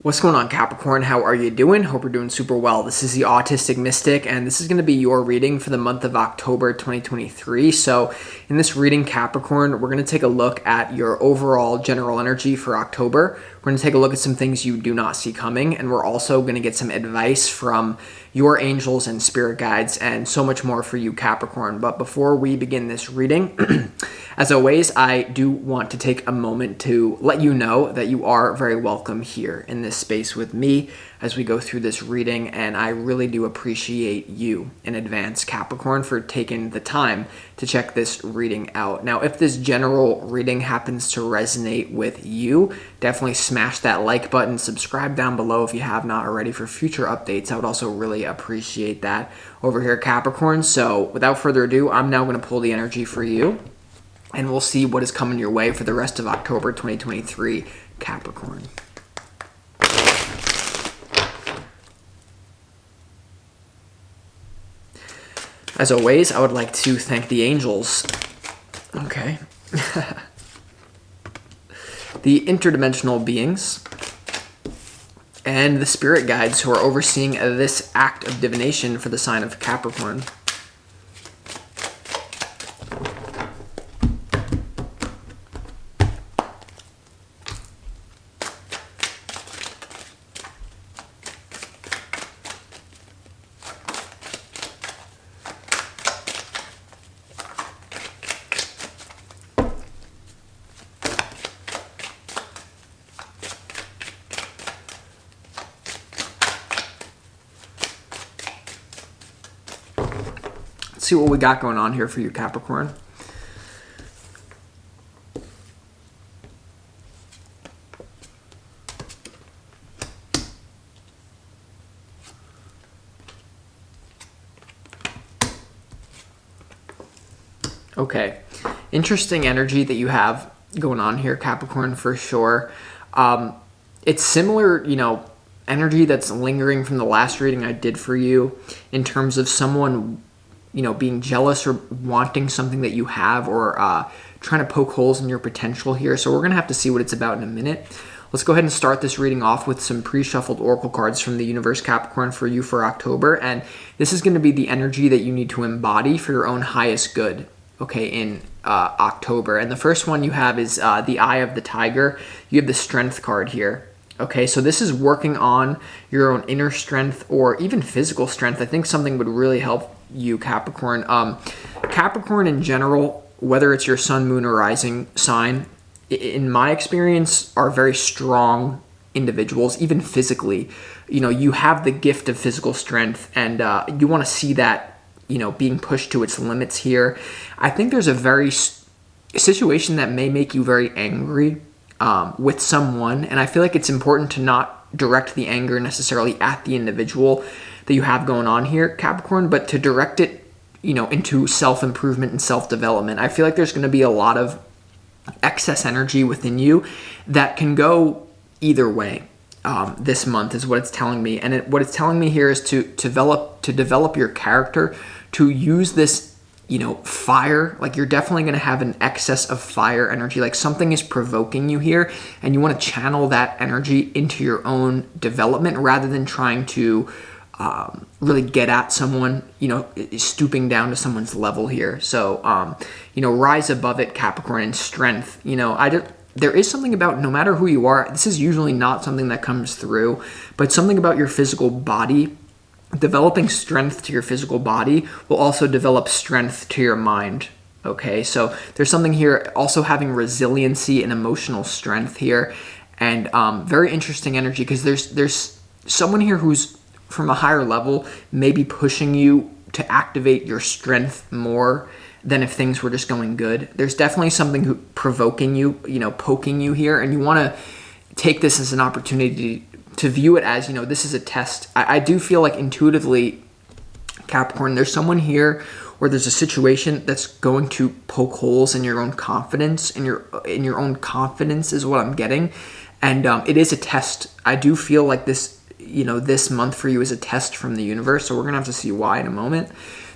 What's going on, Capricorn? How are you doing? Hope you're doing super well. This is the Autistic Mystic, and this is going to be your reading for the month of October 2023. So in this reading, Capricorn, we're going to take a look at your overall general energy for October. We're going to take a look at some things you do not see coming, and we're also going to get some advice from your angels and spirit guides and so much more for you, Capricorn. But before we begin this reading, as always, I do want to take a moment to let you know that you are very welcome here in this space with me as we go through this reading, and I really do appreciate you in advance, Capricorn, for taking the time to check this reading out. Now, if this general reading happens to resonate with you, definitely smash that like button, subscribe down below if you have not already for future updates. I would also really appreciate that over here, Capricorn. So without further ado, I'm now going to pull the energy for you, and we'll see what is coming your way for the rest of October 2023, Capricorn. As always, I would like to thank the angels. Okay. The interdimensional beings and the spirit guides who are overseeing this act of divination for the sign of Capricorn. See what we got going on here for you, Capricorn. Okay, interesting energy that you have going on here, Capricorn, for sure. It's similar, energy that's lingering from the last reading I did for you in terms of someone being jealous or wanting something that you have, or trying to poke holes in your potential here. So we're going to have to see what it's about in a minute. Let's go ahead and start this reading off with some pre-shuffled oracle cards from the universe, Capricorn, for you for October. And this is going to be the energy that you need to embody for your own highest good, okay, in October. And the first one you have is the Eye of the Tiger. You have the Strength card here. Okay, so this is working on your own inner strength or even physical strength. I think something would really help you, Capricorn. Capricorn in general, whether it's your sun, moon, or rising sign, in my experience, are very strong individuals, even physically. You have the gift of physical strength, and you want to see that, being pushed to its limits here. I think there's a very situation that may make you very angry with someone, and I feel like it's important to not direct the anger necessarily at the individual that you have going on here, Capricorn, but to direct it, into self-improvement and self-development. I feel like there's going to be a lot of excess energy within you that can go either way. This month is what it's telling me, and what it's telling me here is to develop your character, to use this fire. Like, you're definitely going to have an excess of fire energy, like something is provoking you here, and you want to channel that energy into your own development rather than trying to really get at someone, stooping down to someone's level here. So, rise above it, Capricorn, in strength. There is something about, no matter who you are, this is usually not something that comes through, but something about your physical body. Developing strength to your physical body will also develop strength to your mind. Okay, so there's something here also having resiliency and emotional strength here, and very interesting energy, because there's someone here who's from a higher level, maybe pushing you to activate your strength more than if things were just going good. There's definitely something provoking you, poking you here, and you want to take this as an opportunity to view it as, this is a test. I do feel like intuitively, Capricorn, there's someone here where there's a situation that's going to poke holes in your own confidence, in your own confidence is what I'm getting. And it is a test. I do feel like this, this month for you is a test from the universe. So we're going to have to see why in a moment.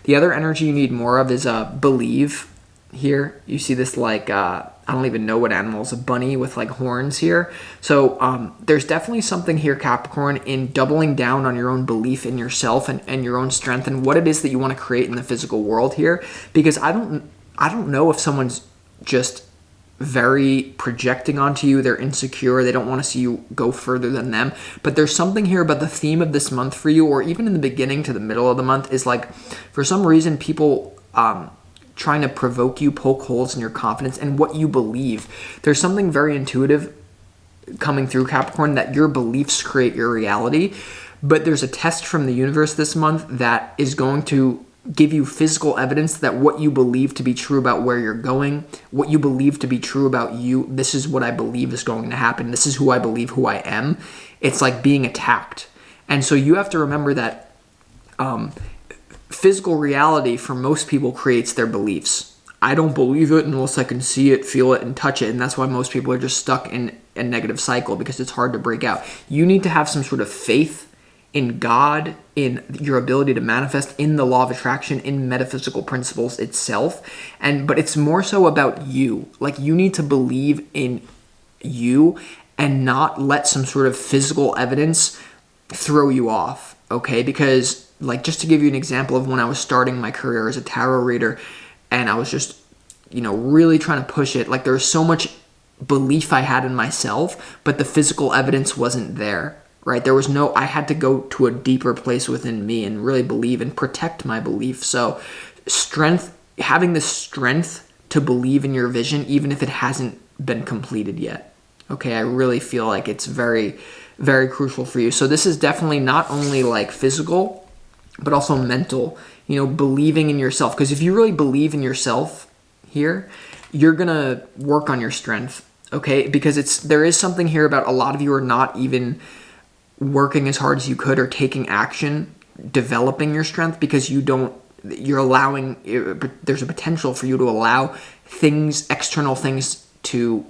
The other energy you need more of is believe here. You see this like I don't even know what animal is a bunny with like horns here. So there's definitely something here, Capricorn, in doubling down on your own belief in yourself and your own strength and what it is that you want to create in the physical world here. Because I don't know if someone's just very projecting onto you. They're insecure. They don't want to see you go further than them. But there's something here about the theme of this month for you, or even in the beginning to the middle of the month, is like, for some reason, people trying to provoke you, poke holes in your confidence and what you believe. There's something very intuitive coming through, Capricorn, that your beliefs create your reality. But there's a test from the universe this month that is going to give you physical evidence that what you believe to be true about where you're going, what you believe to be true about you, this is what I believe is going to happen. This is who I believe who I am. It's like being attacked. And so you have to remember that physical reality for most people creates their beliefs. I don't believe it unless I can see it, feel it, and touch it. And that's why most people are just stuck in a negative cycle, because it's hard to break out. You need to have some sort of faith in God, in your ability to manifest, in the law of attraction, in metaphysical principles itself. But it's more so about you. Like, you need to believe in you and not let some sort of physical evidence throw you off, okay? Because, like, just to give you an example of when I was starting my career as a tarot reader, and I was just, really trying to push it, like, there was so much belief I had in myself, but the physical evidence wasn't there. Right? I had to go to a deeper place within me and really believe and protect my belief. So having the strength to believe in your vision, even if it hasn't been completed yet. Okay, I really feel like it's very, very crucial for you. So this is definitely not only like physical, but also mental, believing in yourself. Because if you really believe in yourself here, you're going to work on your strength. Okay, because there is something here about a lot of you are not even working as hard as you could or taking action, developing your strength, because there's a potential for you to allow external things to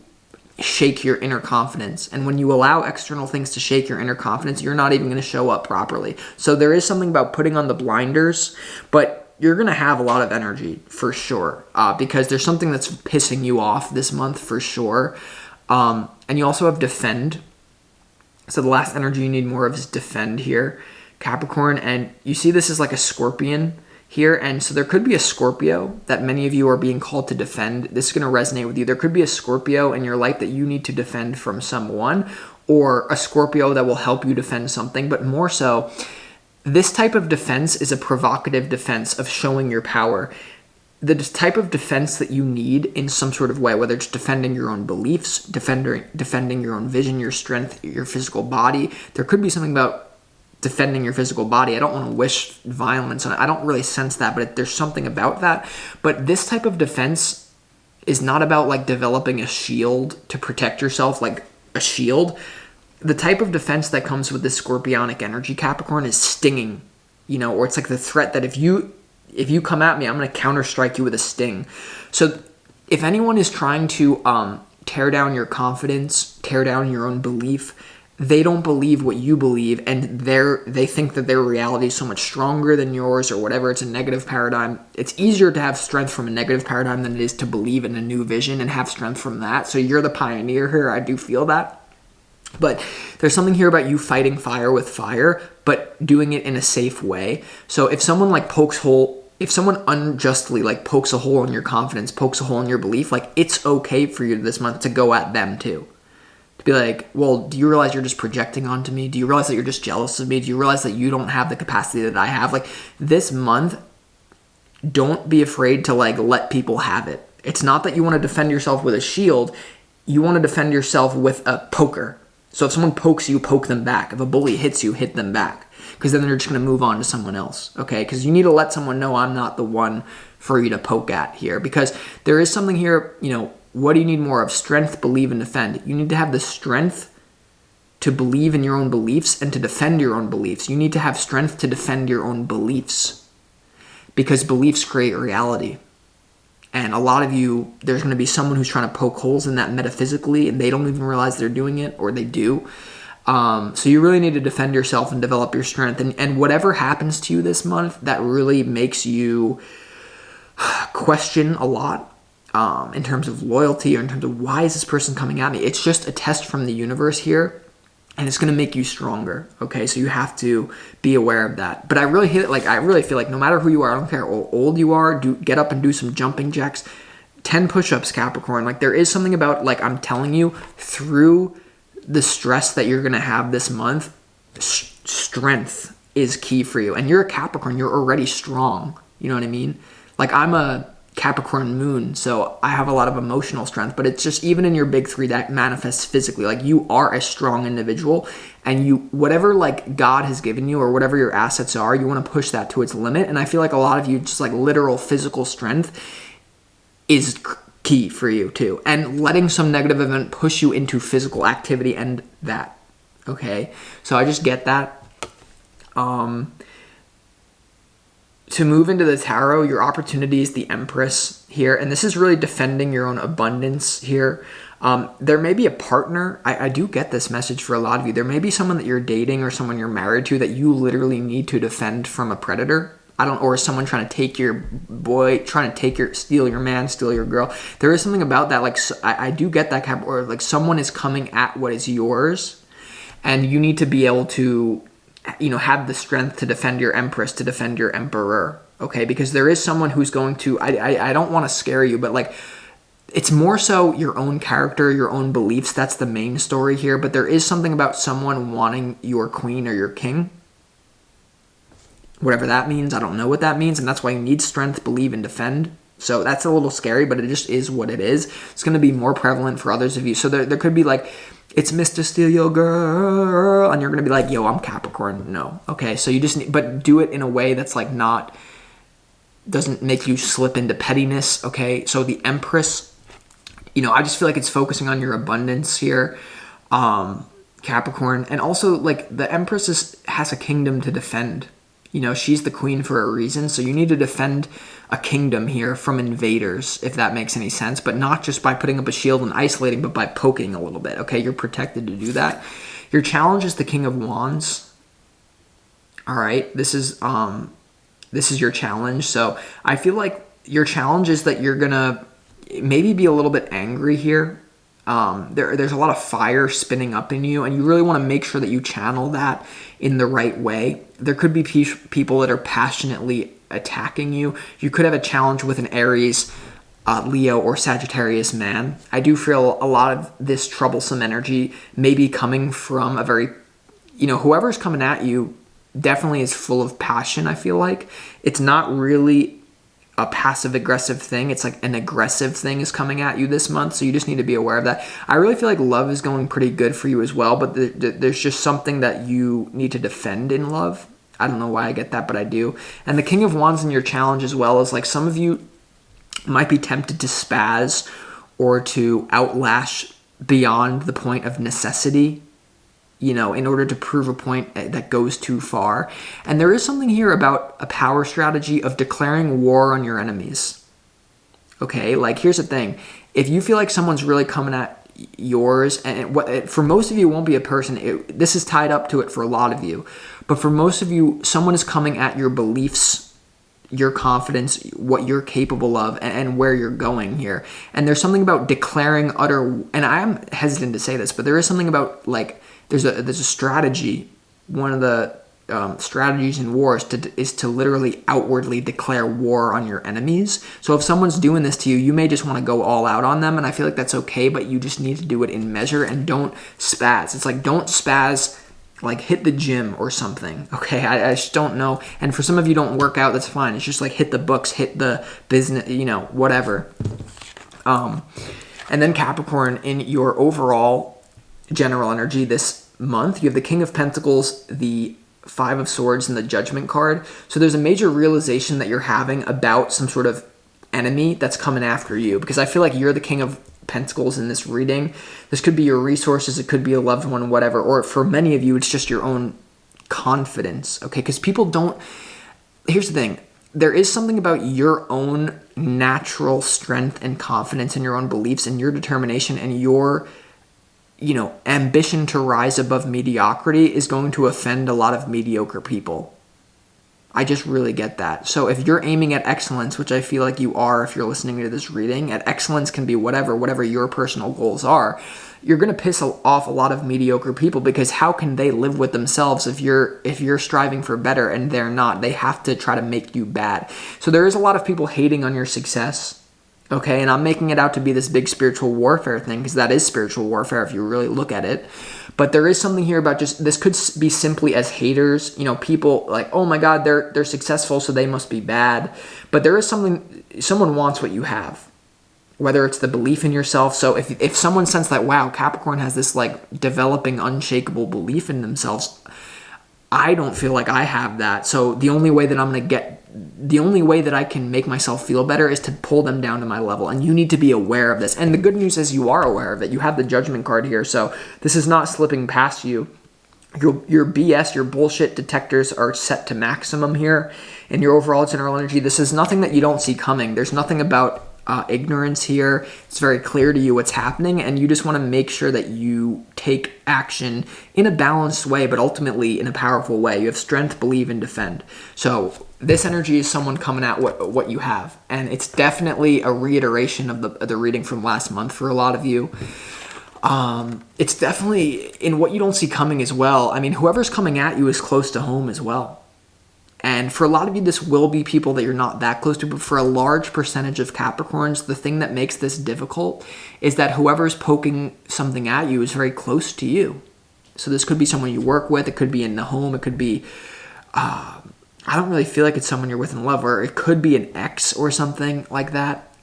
shake your inner confidence. And when you allow external things to shake your inner confidence, you're not even going to show up properly. So there is something about putting on the blinders, but you're going to have a lot of energy for sure, because there's something that's pissing you off this month for sure. And you also have defend. So the last energy you need more of is defend here, Capricorn. And you see this is like a scorpion here. And so there could be a Scorpio that many of you are being called to defend. This is going to resonate with you. There could be a Scorpio in your life that you need to defend from someone, or a Scorpio that will help you defend something. But more so, this type of defense is a provocative defense of showing your power. The type of defense that you need in some sort of way, whether it's defending your own beliefs, defending your own vision, your strength, your physical body. There could be something about defending your physical body. I don't want to wish violence on it. I don't really sense that, but there's something about that. But this type of defense is not about like developing a shield to protect yourself, like a shield. The type of defense that comes with this scorpionic energy, Capricorn, is stinging, or it's like the threat that if you come at me, I'm going to counter-strike you with a sting. So if anyone is trying to tear down your confidence, tear down your own belief, they don't believe what you believe, and they think that their reality is so much stronger than yours or whatever. It's a negative paradigm. It's easier to have strength from a negative paradigm than it is to believe in a new vision and have strength from that. So you're the pioneer here. I do feel that. But there's something here about you fighting fire with fire, but doing it in a safe way. So if someone if someone unjustly like pokes a hole in your confidence, pokes a hole in your belief, like it's okay for you this month to go at them too. To be like, well, do you realize you're just projecting onto me? Do you realize that you're just jealous of me? Do you realize that you don't have the capacity that I have? Like this month, don't be afraid to like let people have it. It's not that you want to defend yourself with a shield. You want to defend yourself with a poker. So if someone pokes you, poke them back. If a bully hits you, hit them back. Because then they're just going to move on to someone else, okay? Because you need to let someone know I'm not the one for you to poke at here. Because there is something here, what do you need more of? Strength, believe, and defend. You need to have the strength to believe in your own beliefs and to defend your own beliefs. You need to have strength to defend your own beliefs. Because beliefs create reality. And a lot of you, there's going to be someone who's trying to poke holes in that metaphysically, and they don't even realize they're doing it, or they do. So you really need to defend yourself and develop your strength. And whatever happens to you this month that really makes you question a lot, in terms of loyalty or in terms of why is this person coming at me. It's just a test from the universe here, and it's going to make you stronger. Okay, so you have to be aware of that. But I really feel like no matter who you are, I don't care how old you are, get up and do some jumping jacks, 10 push-ups, Capricorn. Like, there is something about, like, I'm telling you, through the stress that you're going to have this month, strength is key for you. And you're a Capricorn, you're already strong. You know what I mean? Like, I'm a Capricorn moon, so I have a lot of emotional strength, but it's just even in your big three that manifests physically. Like, you are a strong individual, and you, whatever like God has given you or whatever your assets are, you want to push that to its limit. And I feel like a lot of you, just like literal physical strength is key for you too, and letting some negative event push you into physical activity and that. Okay, so I just get that. To move into the tarot, your opportunity is the Empress here, and this is really defending your own abundance here. There may be a partner. I do get this message for a lot of you. There may be someone that you're dating or someone you're married to that you literally need to defend from a predator. Or someone trying to take your boy, steal your man, steal your girl. There is something about that. Like, I do get that, or like someone is coming at what is yours, and you need to be able to, have the strength to defend your Empress, to defend your Emperor. Okay, because there is someone who's going to. I don't want to scare you, but like, it's more so your own character, your own beliefs. That's the main story here. But there is something about someone wanting your queen or your king. Whatever that means, I don't know what that means, and that's why you need strength, believe, and defend. So that's a little scary, but it just is what it is. It's going to be more prevalent for others of you. So there could be like, it's Mr. Steal Your Girl, and you're going to be like, yo, I'm Capricorn. No. Okay, so you just need, but do it in a way that's like doesn't make you slip into pettiness, okay? So the Empress, I just feel like it's focusing on your abundance here, Capricorn. And also, like, the Empress has a kingdom to defend. She's the queen for a reason, so you need to defend a kingdom here from invaders, if that makes any sense, but not just by putting up a shield and isolating, but by poking a little bit, okay? You're protected to do that. Your challenge is the King of Wands. All right, this is your challenge. So I feel like your challenge is that you're gonna maybe be a little bit angry here. There's a lot of fire spinning up in you, and you really want to make sure that you channel that in the right way. There could be people that are passionately attacking you. You could have a challenge with an Aries, Leo, or Sagittarius man. I do feel a lot of this troublesome energy may be coming from a very, whoever's coming at you definitely is full of passion, I feel like. It's not really a passive-aggressive thing. It's like an aggressive thing is coming at you this month, so you just need to be aware of that. I really feel like love is going pretty good for you as well, but there's just something that you need to defend in love. I don't know why I get that, but I do. And the King of Wands in your challenge as well is like some of you might be tempted to spaz or to outlash beyond the point of necessity, in order to prove a point that goes too far. And there is something here about a power strategy of declaring war on your enemies. Okay, like here's the thing. If you feel like someone's really coming at yours, and for most of you it won't be a person, this is tied up to it for a lot of you, but for most of you, someone is coming at your beliefs, your confidence, what you're capable of, and where you're going here. And there's something about declaring and I'm hesitant to say this, but there is something about like, there's a strategy. One of the strategies in war is to literally outwardly declare war on your enemies. So if someone's doing this to you, you may just want to go all out on them, and I feel like that's okay, but you just need to do it in measure and don't spaz. It's like, don't spaz, like hit the gym or something, okay? I just don't know. And for some of you don't work out, that's fine. It's just like hit the books, hit the business, whatever. And then Capricorn, in your overall general energy this month, you have the King of Pentacles, the Five of Swords, and the Judgment card. So there's a major realization that you're having about some sort of enemy that's coming after you, because I feel like you're the King of Pentacles in this reading. This could be your resources, it could be a loved one, whatever, or for many of you it's just your own confidence, okay? Because people don't, here's the thing, there is something about your own natural strength and confidence in your own beliefs and your determination and your ambition to rise above mediocrity is going to offend a lot of mediocre people. I just really get that. So if you're aiming at excellence, which I feel like you are if you're listening to this reading, and excellence can be whatever your personal goals are, you're going to piss off a lot of mediocre people, because how can they live with themselves if you're striving for better and they're not? They have to try to make you bad. So there is a lot of people hating on your success. Okay, and I'm making it out to be this big spiritual warfare thing, because that is spiritual warfare if you really look at it. But there is something here about just, this could be simply as haters, people like, oh my God, they're successful, so they must be bad. But there is something, someone wants what you have, whether it's the belief in yourself. So if someone sensed that, wow, Capricorn has this like developing unshakable belief in themselves, I don't feel like I have that. So the only way that I can make myself feel better is to pull them down to my level. And you need to be aware of this. And the good news is you are aware of it. You have the Judgment card here. So this is not slipping past you. Your BS, your bullshit detectors are set to maximum here. And your overall general energy, this is nothing that you don't see coming. There's nothing about ignorance here. It's very clear to you what's happening, and you just want to make sure that you take action in a balanced way, but ultimately in a powerful way. You have strength, believe, and defend. So this energy is someone coming at what you have, and it's definitely a reiteration of the reading from last month for a lot of you. It's definitely in what you don't see coming as well. I mean, whoever's coming at you is close to home as well. And for a lot of you, this will be people that you're not that close to, but for a large percentage of Capricorns, the thing that makes this difficult is that whoever's poking something at you is very close to you. So this could be someone you work with, it could be in the home, it could be, I don't really feel like it's someone you're with in love, or it could be an ex or something like that.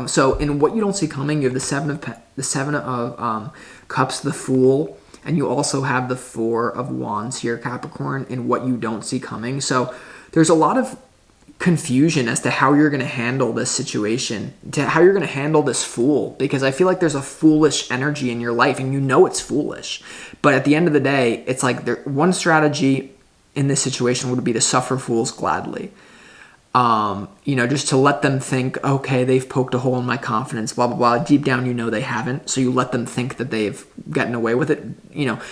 So in what you don't see coming, you have the Seven of Cups, the Fool, and you also have the Four of Wands here, Capricorn, in what you don't see coming. So there's a lot of confusion as to how you're going to handle this situation, to how you're going to handle this Fool, because I feel like there's a foolish energy in your life, and you know it's foolish. But at the end of the day, it's like one strategy in this situation would be to suffer fools gladly. Just to let them think, okay, they've poked a hole in my confidence, blah, blah, blah. Deep down, they haven't. So you let them think that they've gotten away with it,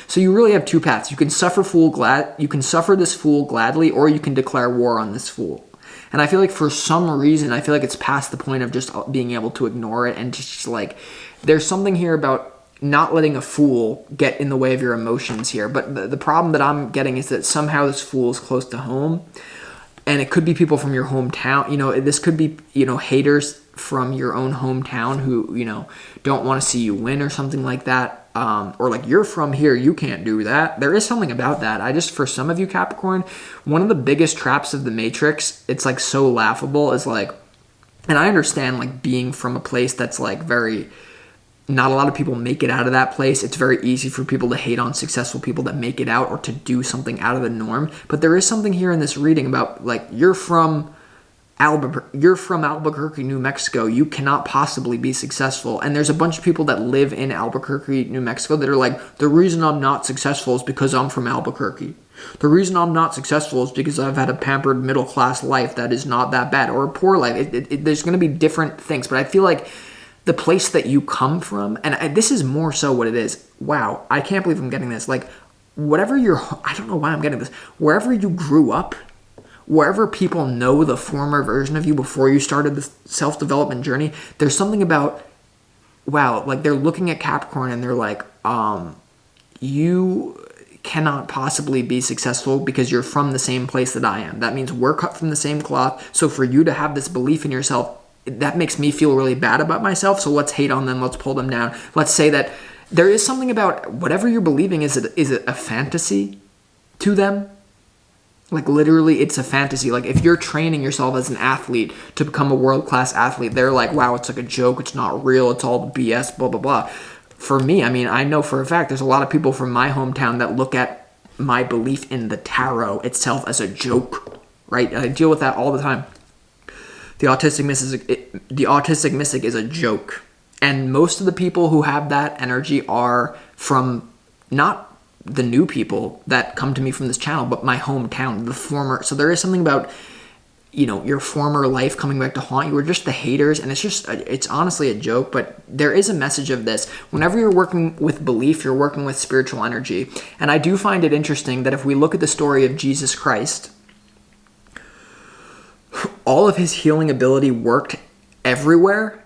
So you really have two paths. You can suffer this fool gladly, or you can declare war on this fool. And I feel like for some reason, I feel like it's past the point of just being able to ignore it, and just like, there's something here about not letting a fool get in the way of your emotions here. But the problem that I'm getting is that somehow this fool is close to home. And it could be people from your hometown. This could be, haters from your own hometown who, don't want to see you win or something like that. Or like, you're from here, you can't do that. There is something about that. For some of you, Capricorn, one of the biggest traps of the Matrix, it's like so laughable, is like, and I understand like being from a place that's like very, not a lot of people make it out of that place. It's very easy for people to hate on successful people that make it out, or to do something out of the norm. But there is something here in this reading about, like, you're from Albuquerque, New Mexico. You cannot possibly be successful. And there's a bunch of people that live in Albuquerque, New Mexico, that are like, the reason I'm not successful is because I'm from Albuquerque. The reason I'm not successful is because I've had a pampered middle-class life that is not that bad, or a poor life. There's going to be different things. But I feel like the place that you come from, and this is more so what it is. Wow, I can't believe I'm getting this. Like, I don't know why I'm getting this. Wherever you grew up, wherever people know the former version of you before you started the self-development journey, there's something about, wow, like they're looking at Capricorn and they're like, you cannot possibly be successful because you're from the same place that I am. That means we're cut from the same cloth. So for you to have this belief in yourself, that makes me feel really bad about myself. So let's hate on them. Let's pull them down. Let's say that there is something about whatever you're believing. Is it a fantasy to them? Like, literally, it's a fantasy. Like, if you're training yourself as an athlete to become a world-class athlete, they're like, wow, it's like a joke. It's not real. It's all BS, blah, blah, blah. For me, I mean, I know for a fact there's a lot of people from my hometown that look at my belief in the tarot itself as a joke, right? And I deal with that all the time. The autistic mystic is a joke. And most of the people who have that energy are from not the new people that come to me from this channel, but my hometown, the former. So there is something about, your former life coming back to haunt you, or just the haters. And it's honestly a joke, but there is a message of this. Whenever you're working with belief, you're working with spiritual energy. And I do find it interesting that if we look at the story of Jesus Christ, all of his healing ability worked everywhere,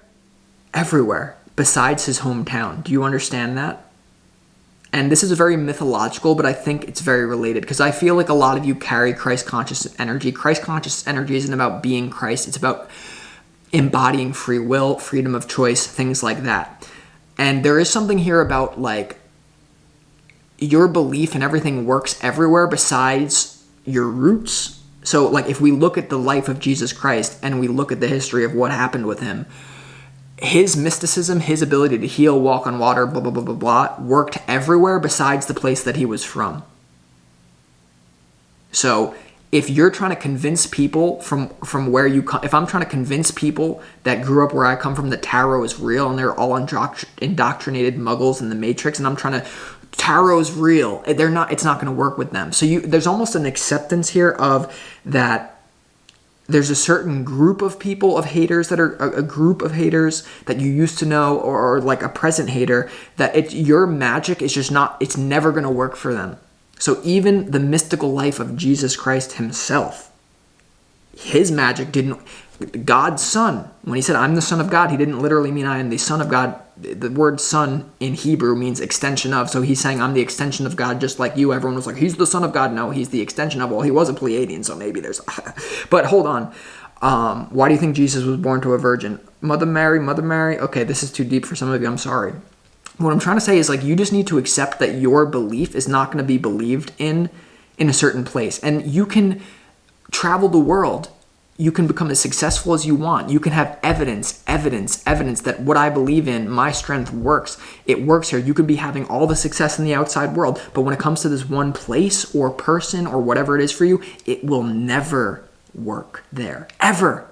besides his hometown. Do you understand that? And this is very mythological, but I think it's very related because I feel like a lot of you carry Christ conscious energy. Christ conscious energy isn't about being Christ. It's about embodying free will, freedom of choice, things like that. And there is something here about like your belief and everything works everywhere besides your roots. So like if we look at the life of Jesus Christ and we look at the history of what happened with him, his mysticism, his ability to heal, walk on water, blah, blah, blah, blah, blah, worked everywhere besides the place that he was from. So if you're trying to convince people from where you come, if I'm trying to convince people that grew up where I come from that tarot is real and they're all indoctrinated muggles in the Matrix, and I'm trying to, tarot's real, they're not, it's not going to work with them. So there's almost an acceptance here of that. There's a certain group of people, of haters, that are a group of haters that you used to know, or like a present hater, that your magic is just not, it's never going to work for them. So even the mystical life of Jesus Christ himself, his magic didn't, God's son, when he said, I'm the son of God, he didn't literally mean I am the son of God. The word son in Hebrew means extension of. So he's saying, I'm the extension of God, just like you. Everyone was like, he's the son of God. No, he's the extension of. Well, he was a Pleiadian, so maybe there's... But hold on. Why do you think Jesus was born to a virgin? Mother Mary. Okay, this is too deep for some of you. I'm sorry. What I'm trying to say is, like, you just need to accept that your belief is not going to be believed in a certain place. And you can travel the world. You can become as successful as you want. You can have evidence that what I believe in, my strength works. It works here. You could be having all the success in the outside world, but when it comes to this one place or person or whatever it is for you, it will never work there. Ever.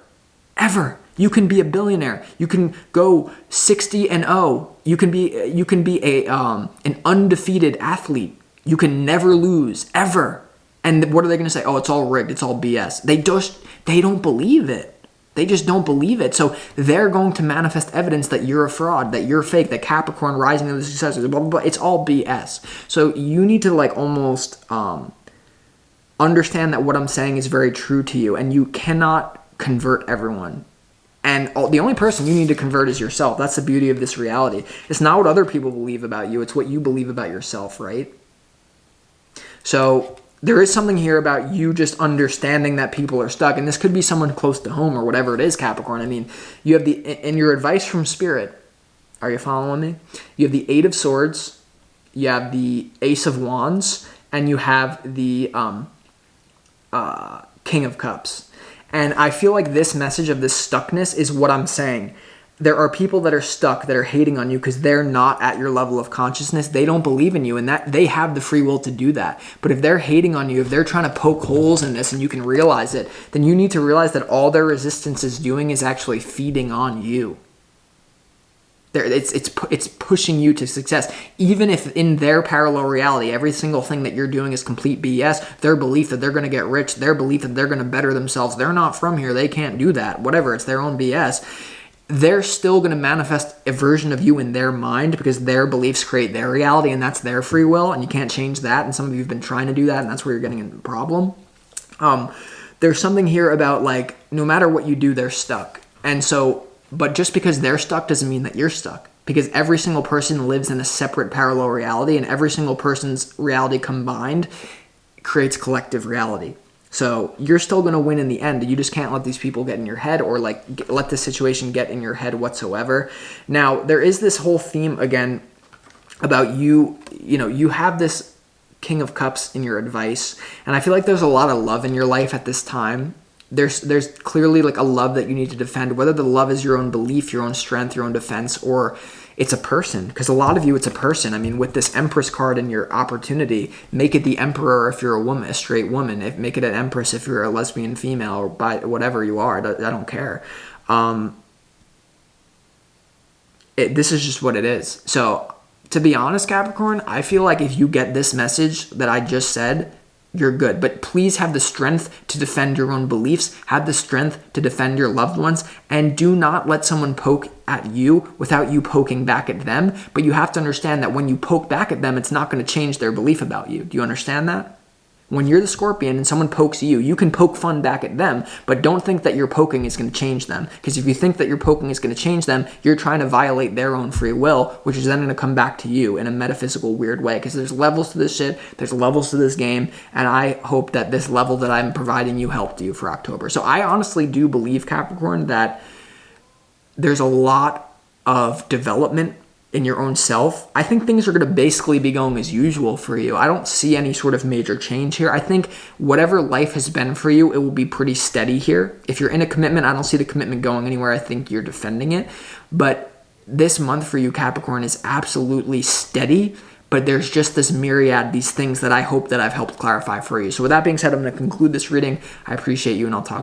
You can be a billionaire. You can go 60-0. You can be an undefeated athlete. You can never lose, ever. And what are they going to say? Oh, it's all rigged. It's all BS. They don't believe it. They just don't believe it. So they're going to manifest evidence that you're a fraud, that you're fake, that Capricorn rising to the success, blah, blah, blah. It's all BS. So you need to like almost understand that what I'm saying is very true to you, and you cannot convert everyone. And the only person you need to convert is yourself. That's the beauty of this reality. It's not what other people believe about you. It's what you believe about yourself, right? So there is something here about you just understanding that people are stuck. And this could be someone close to home or whatever it is, Capricorn. I mean, you have in your advice from Spirit, are you following me? You have the Eight of Swords, you have the Ace of Wands, and you have the King of Cups. And I feel like this message of this stuckness is what I'm saying. There are people that are stuck, that are hating on you because they're not at your level of consciousness. They don't believe in you, and that they have the free will to do that. But if they're hating on you, if they're trying to poke holes in this and you can realize it, then you need to realize that all their resistance is doing is actually feeding on you. It's pushing you to success. Even if in their parallel reality, every single thing that you're doing is complete BS, their belief that they're going to get rich, their belief that they're going to better themselves, they're not from here, they can't do that, whatever, it's their own BS. They're still going to manifest a version of you in their mind because their beliefs create their reality, and that's their free will, and you can't change that. And some of you have been trying to do that, and that's where you're getting into the problem. There's something here about, like, no matter what you do, they're stuck. And so, but just because they're stuck doesn't mean that you're stuck, because every single person lives in a separate parallel reality, and every single person's reality combined creates collective reality. So you're still going to win in the end. You just can't let these people get in your head, or like let the situation get in your head whatsoever. Now, there is this whole theme again about you have this King of Cups in your advice, and I feel like there's a lot of love in your life at this time. There's clearly like a love that you need to defend, whether the love is your own belief, your own strength, your own defense, or it's a person, because a lot of you, it's a person. I mean, with this Empress card in your opportunity, make it the Emperor if you're a woman, a straight woman. Make it an Empress if you're a lesbian female, or by whatever you are. I don't care. This is just what it is. So, to be honest, Capricorn, I feel like if you get this message that I just said, you're good. But please have the strength to defend your own beliefs, have the strength to defend your loved ones, and do not let someone poke at you without you poking back at them. But you have to understand that when you poke back at them, it's not going to change their belief about you. Do you understand that? when you're the Scorpion and someone pokes you, you can poke fun back at them, but don't think that your poking is going to change them. Because if you think that your poking is going to change them, you're trying to violate their own free will, which is then going to come back to you in a metaphysical weird way. Because there's levels to this shit, there's levels to this game, and I hope that this level that I'm providing you helped you for October. So I honestly do believe, Capricorn, that there's a lot of development in your own self. I think things are going to basically be going as usual for you. I don't see any sort of major change here. I think whatever life has been for you, it will be pretty steady here. If you're in a commitment, I don't see the commitment going anywhere. I think you're defending it. But this month for you, Capricorn, is absolutely steady. But there's just this myriad, these things that I hope that I've helped clarify for you. So with that being said, I'm going to conclude this reading. I appreciate you, and I'll talk